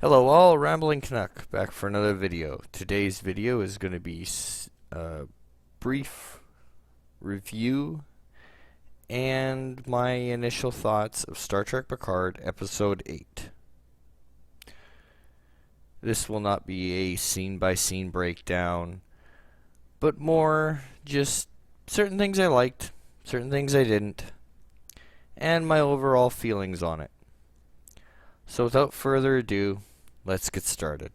Hello all, Rambling Canuck, back for another video. Today's video is going to be a brief review and my initial thoughts of Star Trek Picard Episode 8. This will not be a scene-by-scene breakdown, but more just certain things I liked, certain things I didn't, and my overall feelings on it. So without further ado, let's get started.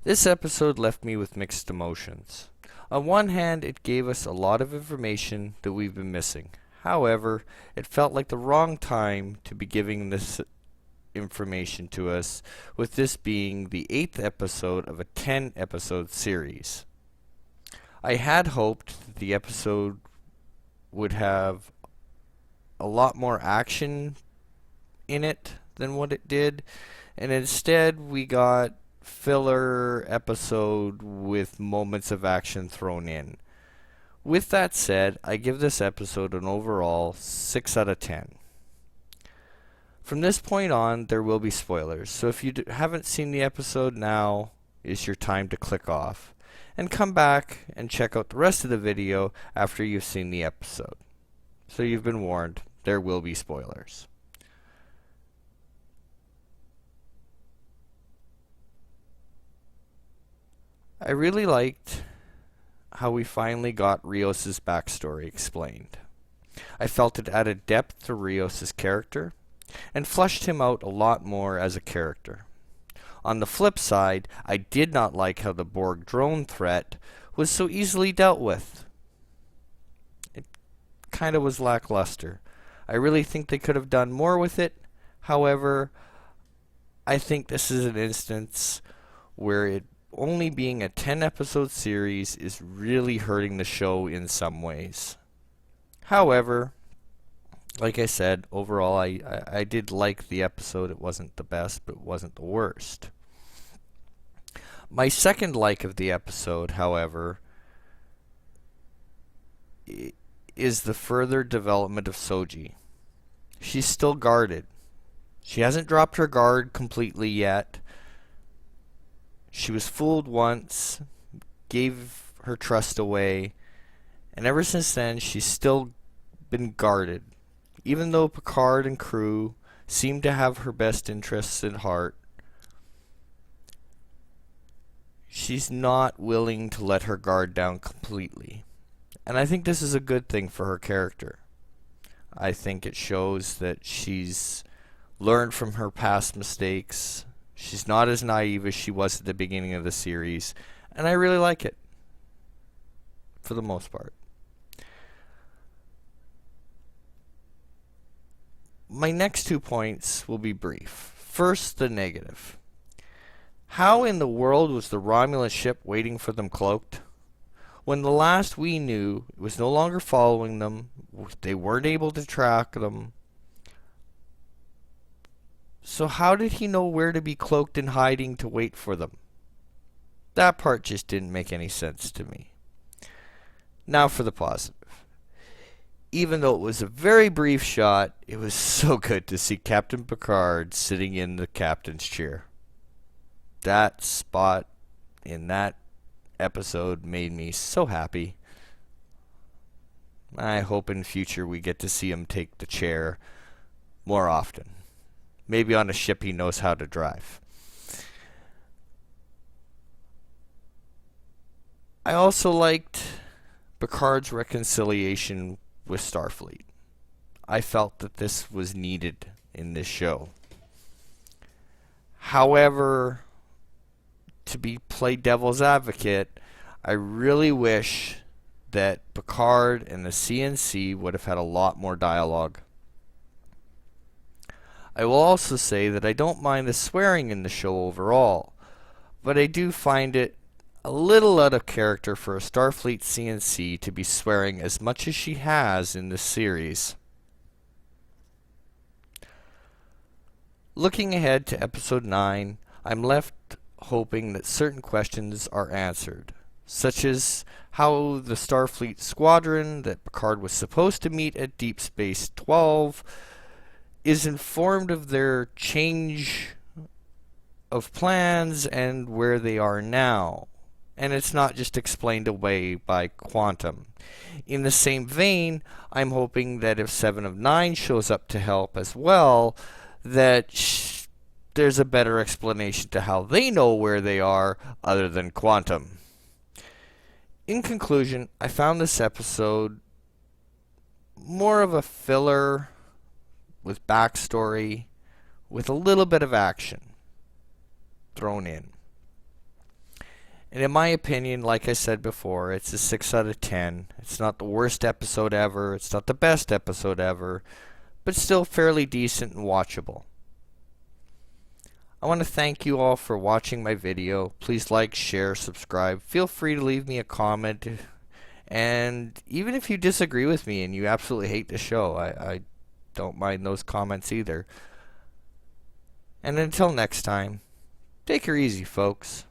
This episode left me with mixed emotions. On one hand, it gave us a lot of information that we've been missing. However, it felt like the wrong time to be giving this information to us, with this being the 8th episode of a 10-episode series. I had hoped that the episode would have a lot more action in it than what it did, and instead we got filler episode with moments of action thrown in. With that said, I give this episode an overall 6 out of 10. From this point on, there will be spoilers, so if you haven't seen the episode, now is your time to click off, and come back and check out the rest of the video after you've seen the episode. So you've been warned, there will be spoilers. I really liked how we finally got Rios' backstory explained. I felt it added depth to Rios' character and fleshed him out a lot more as a character. On the flip side, I did not like how the Borg drone threat was so easily dealt with. It kind of was lackluster. I really think they could have done more with it. However, I think this is an instance where it only being a 10-episode series is really hurting the show in some ways. However, like I said, overall I did like the episode. It wasn't the best, but it wasn't the worst. My second like of the episode, however, is the further development of Soji. She's still guarded. She hasn't dropped her guard completely yet. She was fooled once, gave her trust away, and ever since then she's still been guarded. Even though Picard and crew seem to have her best interests at heart, she's not willing to let her guard down completely. And I think this is a good thing for her character. I think it shows that she's learned from her past mistakes. She's not as naive as she was at the beginning of the series, and I really like it, for the most part. My next 2 points will be brief. First, the negative. How in the world was the Romulan ship waiting for them cloaked? When the last we knew, it was no longer following them, they weren't able to track them. So how did he know where to be cloaked and hiding to wait for them? That part just didn't make any sense to me. Now for the positive. Even though it was a very brief shot, it was so good to see Captain Picard sitting in the captain's chair. That spot in that episode made me so happy. I hope in future we get to see him take the chair more often. Maybe on a ship he knows how to drive. I also liked Picard's reconciliation with Starfleet. I felt that this was needed in this show. However, to play devil's advocate, I really wish that Picard and the CNC would have had a lot more dialogue. I will also say that I don't mind the swearing in the show overall, but I do find it a little out of character for a Starfleet CNC to be swearing as much as she has in this series. Looking ahead to episode 9, I'm left hoping that certain questions are answered, such as how the Starfleet squadron that Picard was supposed to meet at Deep Space 12 is informed of their change of plans and where they are now. And it's not just explained away by quantum. In the same vein, I'm hoping that if 7 of 9 shows up to help as well, that there's a better explanation to how they know where they are other than quantum. In conclusion, I found this episode more of a filler with backstory, with a little bit of action thrown in. And in my opinion, like I said before, it's a 6 out of 10. It's not the worst episode ever. It's not the best episode ever. But still fairly decent and watchable. I want to thank you all for watching my video. Please like, share, subscribe. Feel free to leave me a comment. And even if you disagree with me and you absolutely hate the show, I don't mind those comments either. And until next time, take her easy, folks.